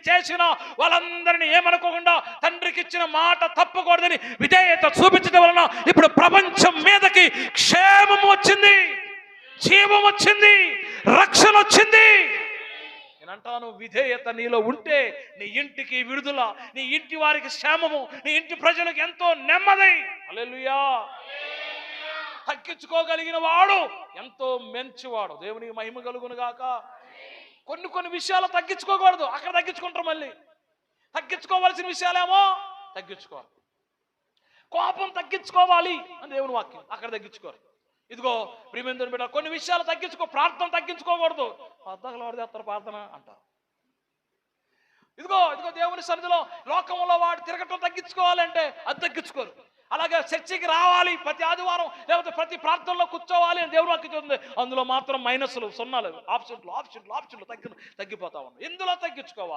చేసిన వాళ్ళందరినీ ఏమనుకోకుండా తండ్రికి ఇచ్చిన మాట తప్పకూడదని విధేయత చూపించడం వలన ఇప్పుడు ప్రపంచం మీదకి క్షేమం వచ్చింది, జీవం వచ్చింది, రక్షణ వచ్చింది. నేనంటాను, విధేయత నీలో ఉంటే నీ ఇంటికి విడుదల, నీ ఇంటి వారికి క్షేమము, నీ ఇంటి ప్రజలకు ఎంతో నెమ్మది. హల్లెలూయా. తగ్గించుకోగలిగిన వాడు ఎంతో మంచివాడు. దేవునికి మహిమ కలుగును గాక. కొన్ని విషయాలు తగ్గించుకోకూడదు, అక్కడ తగ్గించుకుంటారు. మళ్ళీ తగ్గించుకోవాల్సిన విషయాలేమో తగ్గించుకోవాలి. కోపం తగ్గించుకోవాలి అని దేవుని వాక్యం, అక్కడ తగ్గించుకోరు. ఇదిగో ప్రియమైన బిడ్డ, కొన్ని విషయాలు తగ్గించుకో. ప్రార్థన తగ్గించుకోకూడదు. అద్దగలవాడు చేస్తారు ప్రార్థన అంటారు. ఇదిగో దేవుని సన్నిధిలో లోకంలో వాడు తిరగటం తగ్గించుకోవాలంటే అది తగ్గించుకోరు. అలాగే చర్చికి రావాలి ప్రతి ఆదివారం, లేకపోతే ప్రతి ప్రార్థనలో కూర్చోవాలి అని దేవుడు వాక్యం చెప్తుంది. అందులో మాత్రం మైనస్లు, సున్నాలు, ఆప్షన్లు తగ్గిపోతా ఉన్నాయి. ఇందులో తగ్గించుకోవాలి.